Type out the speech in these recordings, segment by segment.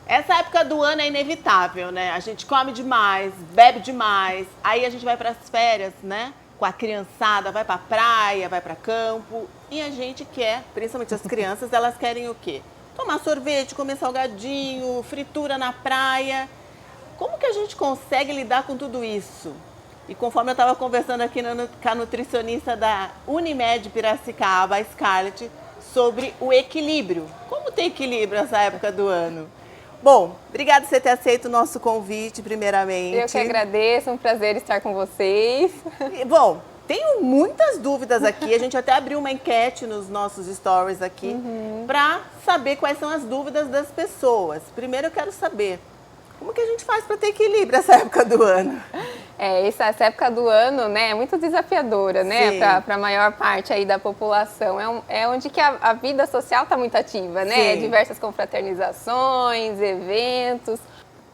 Essa época do ano é inevitável, né? A gente come demais, bebe demais, aí a gente vai para as férias, né? Com a criançada, vai para praia, vai para campo, e a gente quer, principalmente as crianças, elas querem o quê? Tomar sorvete, comer salgadinho, fritura na praia. Como que a gente consegue lidar com tudo isso? E conforme eu estava conversando aqui com a nutricionista da Unimed Piracicaba, a Scarlett, sobre o equilíbrio. Como ter equilíbrio nessa época do ano? Bom, obrigada por você ter aceito o nosso convite, primeiramente. Eu que agradeço, é um prazer estar com vocês. Bom, tenho muitas dúvidas aqui, a gente até abriu uma enquete nos nossos stories aqui para saber quais são as dúvidas das pessoas. Primeiro eu quero saber, como que a gente faz para ter equilíbrio nessa época do ano? Essa época do ano, né, é muito desafiadora, né, Sim. para a maior parte aí da população. É onde que a vida social está muito ativa, né? Sim. Diversas confraternizações, eventos.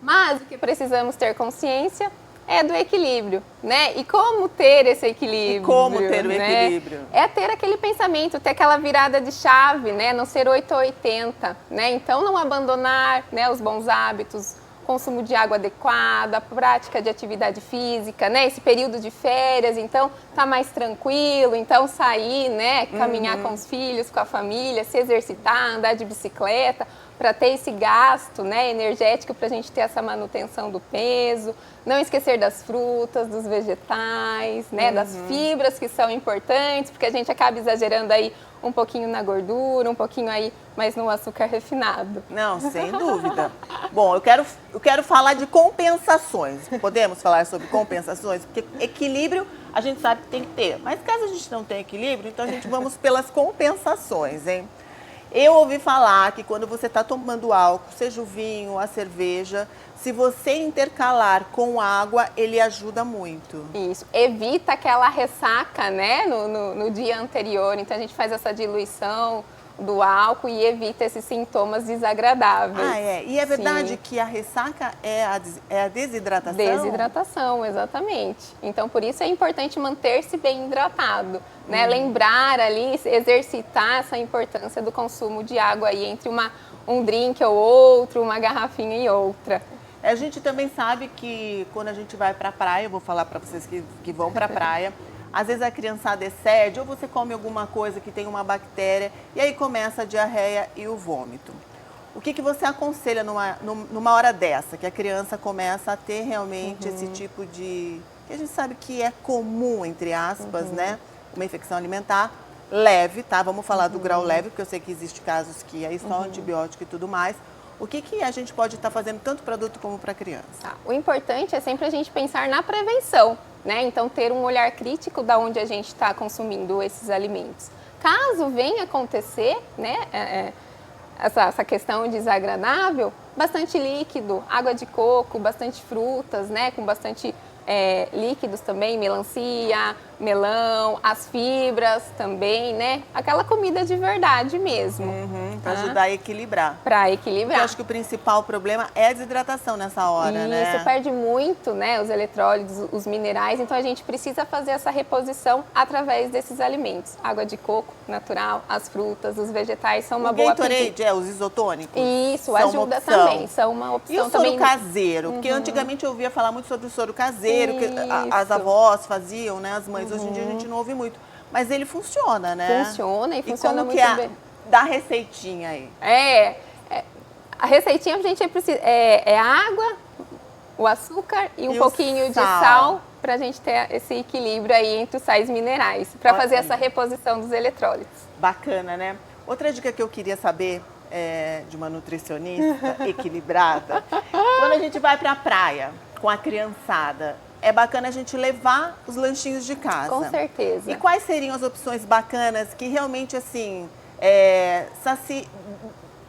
Mas o que precisamos ter consciência é do equilíbrio, né? E como ter esse equilíbrio? E como ter o né? equilíbrio? É ter aquele pensamento, ter aquela virada de chave, né? Não ser 8 ou 80, né? Então não abandonar, né, os bons hábitos, consumo de água adequada, prática de atividade física, né? Esse período de férias, então tá mais tranquilo, então sair, né? Caminhar com os filhos, com a família, se exercitar, andar de bicicleta, para ter esse gasto, né, energético, para a gente ter essa manutenção do peso. Não esquecer das frutas, dos vegetais, né, das fibras que são importantes, porque a gente acaba exagerando aí um pouquinho na gordura, um pouquinho aí mais no açúcar refinado. Não, sem dúvida. Bom, eu quero falar de compensações. Podemos falar sobre compensações? Porque equilíbrio a gente sabe que tem que ter. Mas caso a gente não tenha equilíbrio, então a gente vamos pelas compensações, hein? Eu ouvi falar que quando você está tomando álcool, seja o vinho, a cerveja, se você intercalar com água, ele ajuda muito. Isso, evita aquela ressaca, né, no dia anterior. Então a gente faz essa diluição do álcool e evita esses sintomas desagradáveis. Ah, é. E é verdade Sim. que a ressaca é a desidratação? Desidratação, exatamente. Então, por isso é importante manter-se bem hidratado, né? Lembrar ali, exercitar essa importância do consumo de água aí entre um drink ou outro, uma garrafinha e outra. A gente também sabe que quando a gente vai para a praia, eu vou falar para vocês que vão para a praia, às vezes a criançada excede ou você come alguma coisa que tem uma bactéria e aí começa a diarreia e o vômito. O que você aconselha numa hora dessa, que a criança começa a ter realmente esse tipo de... que a gente sabe que é comum, entre aspas, né? Uma infecção alimentar leve, tá? Vamos falar do grau leve, porque eu sei que existe casos que é só antibiótico e tudo mais. O que a gente pode estar fazendo tanto para adulto como para criança? Tá. O importante é sempre a gente pensar na prevenção, né? Então, ter um olhar crítico da onde a gente está consumindo esses alimentos. Caso venha acontecer, né, essa questão desagradável, bastante líquido, água de coco, bastante frutas, né, com bastante líquidos também, melancia, melão, as fibras também, né? Aquela comida de verdade mesmo. Para ajudar a equilibrar. Para equilibrar. Eu acho que o principal problema é a desidratação nessa hora, né? Isso, perde muito, né, os eletrólitos, os minerais, então a gente precisa fazer essa reposição através desses alimentos. Água de coco natural, as frutas, os vegetais são uma boa Gatorade, os isotônicos? Isso, ajuda também, são uma opção também. E o também. soro caseiro? Porque antigamente eu ouvia falar muito sobre o soro caseiro, que as avós faziam, né, as mães. Hoje em dia a gente não ouve muito. Mas ele funciona, né? Funciona e funciona como muito bem. Dá receitinha aí. A receitinha a gente precisa água, o açúcar e um pouquinho de sal para a gente ter esse equilíbrio aí entre os sais minerais, para fazer essa reposição dos eletrólitos. Bacana, né? Outra dica que eu queria saber de uma nutricionista equilibrada, quando a gente vai para a praia com a criançada, é bacana a gente levar os lanchinhos de casa. Com certeza. E quais seriam as opções bacanas que realmente, assim,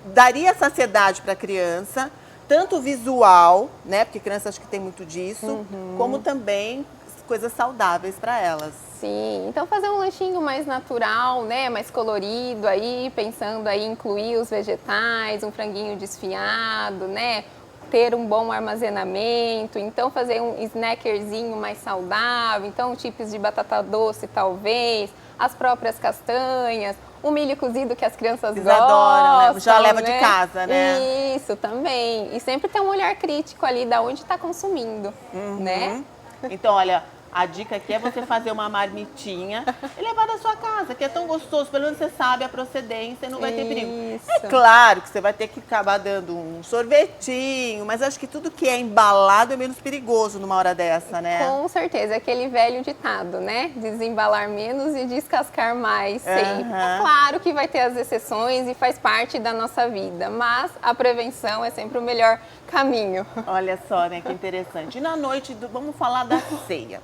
daria saciedade para a criança, tanto visual, né? Porque criança acho que tem muito disso, como também coisas saudáveis para elas. Sim, então fazer um lanchinho mais natural, né, mais colorido aí, pensando aí em incluir os vegetais, um franguinho desfiado, né, ter um bom armazenamento, então fazer um snackerzinho mais saudável, então tipos de batata doce talvez, as próprias castanhas, O milho cozido que as crianças Eles gostam, adoram, né? Já leva de né? casa, né? Isso, também. E sempre ter um olhar crítico ali da onde está consumindo, né? Então, olha, a dica aqui é você fazer uma marmitinha e levar da sua casa, que é tão gostoso, pelo menos você sabe a procedência e não vai ter perigo. Isso. É claro que você vai ter que acabar dando um sorvetinho, mas acho que tudo que é embalado é menos perigoso numa hora dessa, né? Com certeza, aquele velho ditado, né? Desembalar menos e descascar mais sempre. É claro que vai ter as exceções e faz parte da nossa vida, mas a prevenção é sempre o melhor caminho. Olha só, né, que interessante. E na noite, vamos falar da ceia.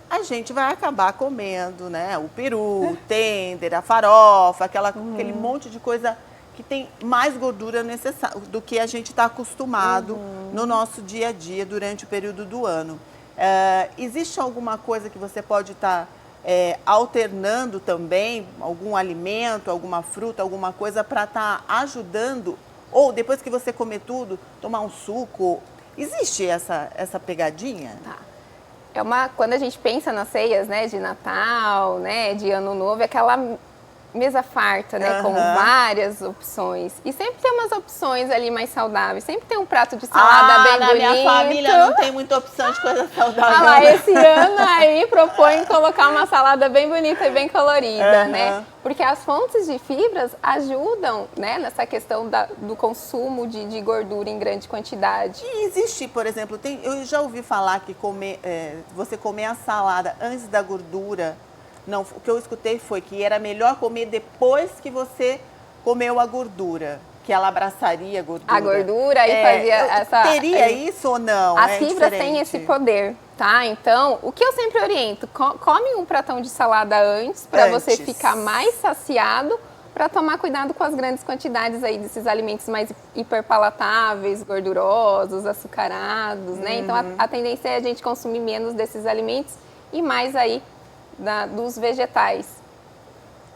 A gente vai acabar comendo, né, o peru, o tender, a farofa, aquele monte de coisa que tem mais gordura do que a gente está acostumado no nosso dia a dia durante o período do ano. Existe alguma coisa que você pode estar alternando também, algum alimento, alguma fruta, alguma coisa para estar ajudando? Ou depois que você comer tudo, tomar um suco? Existe essa pegadinha? Tá. Quando a gente pensa nas ceias, né, de Natal, né, de Ano Novo, é aquela mesa farta, né, com várias opções. E sempre tem umas opções ali mais saudáveis. Sempre tem um prato de salada bem na bonito. minha família não tem muita opção de coisa saudável. Ah lá, esse ano aí propõe colocar uma salada bem bonita e bem colorida, né? Porque as fontes de fibras ajudam, né, nessa questão do consumo de gordura em grande quantidade. E existe, por exemplo, eu já ouvi falar que você comer a salada antes da gordura. Não, o que eu escutei foi que era melhor comer depois que você comeu a gordura, que ela abraçaria a gordura. A gordura e fazia essa... Teria isso ou não? As fibras têm esse poder, tá? Então, o que eu sempre oriento, come um pratão de salada antes, para você ficar mais saciado, para tomar cuidado com as grandes quantidades aí desses alimentos mais hiperpalatáveis, gordurosos, açucarados, né? Então, a tendência é a gente consumir menos desses alimentos e mais aí dos vegetais.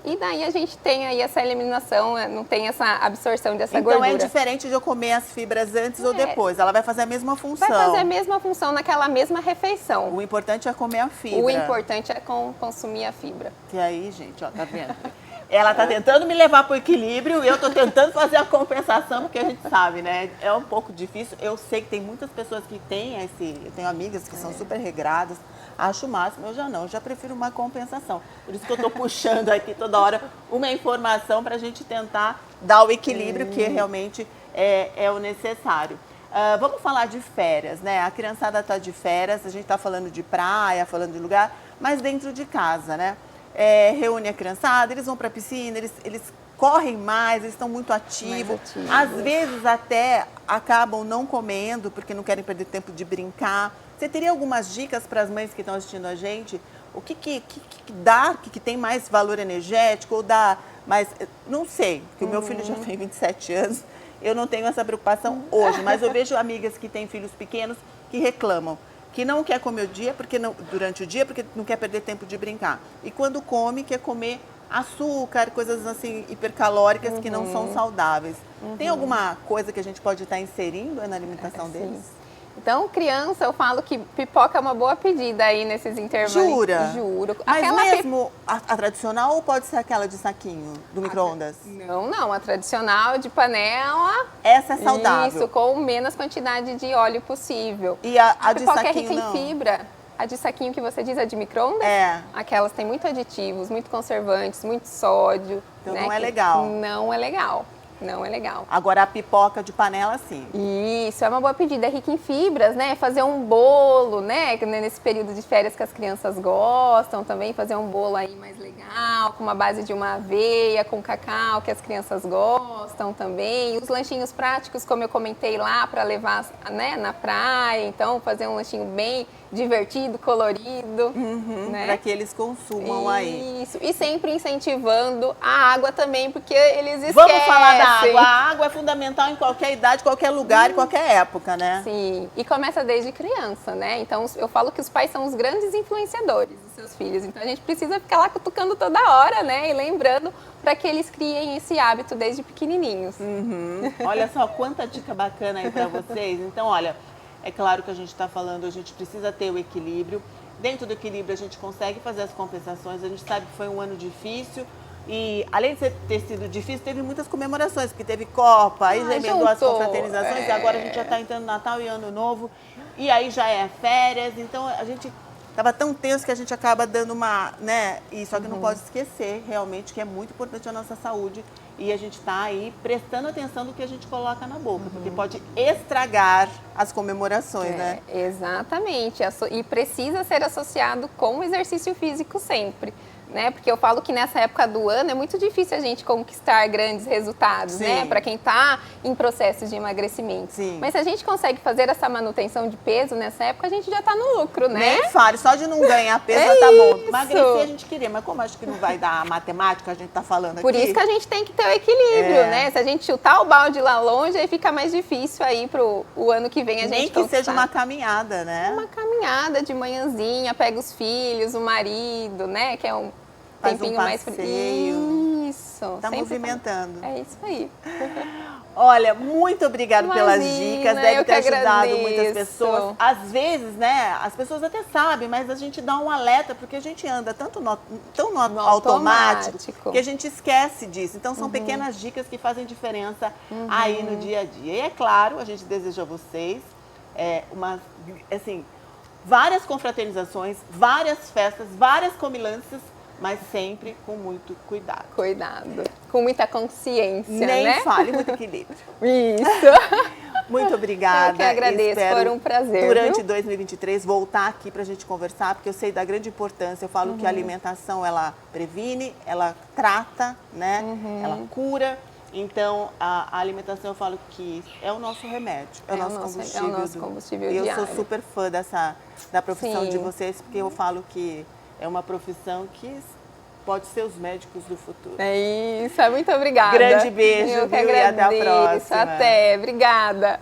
E daí a gente tem aí essa eliminação, não tem essa absorção dessa gordura. Então é diferente de eu comer as fibras antes ou depois, ela vai fazer a mesma função. Vai fazer a mesma função naquela mesma refeição. O importante é comer a fibra. O importante é consumir a fibra. E aí, gente, ó, tá vendo? Ela tá tentando me levar para o equilíbrio e eu tô tentando fazer a compensação, porque a gente sabe, né? É um pouco difícil. Eu sei que tem muitas pessoas que têm eu tenho amigas que são super regradas, acho o máximo, eu já não, eu já prefiro uma compensação. Por isso que eu tô puxando aqui toda hora uma informação para a gente tentar dar o equilíbrio que realmente é o necessário. Vamos falar de férias, né? A criançada tá de férias, a gente tá falando de praia, falando de lugar, mas dentro de casa, né? Reúne a criançada, eles vão para a piscina, eles correm mais, eles estão muito ativos. Às vezes até acabam não comendo porque não querem perder tempo de brincar. Você teria algumas dicas para as mães que estão assistindo a gente? O que dá, que tem mais valor energético ou dá mais... Não sei, porque o meu filho já tem 27 anos, eu não tenho essa preocupação hoje, mas eu vejo amigas que têm filhos pequenos que reclamam que não quer comer durante o dia porque não quer perder tempo de brincar. E quando come, quer comer açúcar, coisas assim hipercalóricas que não são saudáveis. Tem alguma coisa que a gente pode estar inserindo na alimentação deles? Então, criança, eu falo que pipoca é uma boa pedida aí nesses intervalos. Jura? Juro. Mas mesmo a tradicional ou pode ser aquela de saquinho, do micro-ondas? Não, a tradicional de panela. Essa é saudável. Isso, com menos quantidade de óleo possível. E a de pipoca saquinho é rica em fibra. A de saquinho que você diz, a de micro-ondas? Aquelas têm muito aditivos, muito conservantes, muito sódio. Então não é legal. Não é legal. Não é legal. Agora a pipoca de panela, sim. Isso, é uma boa pedida. É rica em fibras, né? Fazer um bolo, né? Nesse período de férias que as crianças gostam também, fazer um bolo aí mais legal, com uma base de uma aveia, com cacau, que as crianças gostam também. Os lanchinhos práticos, como eu comentei lá, para levar, né, na praia. Então, fazer um lanchinho bem divertido, colorido. Né? Para que eles consumam aí. Isso, e sempre incentivando a água também, porque eles esquecem. Vamos falar da água. A água é fundamental em qualquer idade, qualquer lugar e qualquer época, né? Sim, e começa desde criança, né? Então, eu falo que os pais são os grandes influenciadores dos seus filhos. Então, a gente precisa ficar lá cutucando toda hora, né? E lembrando para que eles criem esse hábito desde pequenininhos. Olha só, quanta dica bacana aí para vocês. Então, olha, é claro que a gente está falando, a gente precisa ter o equilíbrio. Dentro do equilíbrio, a gente consegue fazer as compensações. A gente sabe que foi um ano difícil, E além de ter sido difícil, teve muitas comemorações, porque teve Copa, aí já emendou as juntou, confraternizações, e agora a gente já está entrando Natal e Ano Novo, e aí já é férias, então a gente estava tão tenso que a gente acaba dando uma, né? E só que não pode esquecer realmente que é muito importante a nossa saúde e a gente está aí prestando atenção no que a gente coloca na boca, porque pode estragar as comemorações, né? Exatamente. E precisa ser associado com o exercício físico sempre. Né? Porque eu falo que nessa época do ano é muito difícil a gente conquistar grandes resultados, Sim. né? Para quem está em processo de emagrecimento. Sim. Mas se a gente consegue fazer essa manutenção de peso nessa época, a gente já está no lucro, né? Nem fale, só de não ganhar peso já tá bom. Emagrecer a gente queria, mas como acho que não vai dar a matemática, a gente tá falando aqui. Por isso que a gente tem que ter o equilíbrio, né? Se a gente chutar o balde lá longe, aí fica mais difícil aí pro o ano que vem a gente nem que conquistar. seja uma caminhada, né? Uma caminhada de manhãzinha, pega os filhos, o marido, né? Que é um Faz tempinho um mais passeio. Isso. Tá sempre movimentando. É isso aí. Olha, muito obrigada pelas Imagina, dicas, deve eu ter que ajudado agradeço. muitas pessoas. Às vezes, né, as pessoas até sabem, mas a gente dá um alerta, porque a gente anda tão no automático que a gente esquece disso. Então, são pequenas dicas que fazem diferença aí no dia a dia. E é claro, a gente deseja a vocês várias confraternizações, várias festas, várias comilanças, mas sempre com muito cuidado. Cuidado. Com muita consciência, Nem né? fale, muito equilíbrio. Isso. Muito obrigada. Eu que agradeço, Espero, foi um prazer. durante viu? 2023, voltar aqui para a gente conversar, porque eu sei da grande importância. Eu falo que a alimentação, ela previne, ela trata, né? Ela cura. Então, a alimentação, eu falo que é o nosso remédio, é o nosso combustível. É o nosso combustível E eu diário. sou super fã da profissão de Sim. vocês, porque eu falo que é uma profissão que pode ser os médicos do futuro. É isso, muito obrigada. Grande beijo, Eu que viu? E até a agradeço. próxima. Até, obrigada.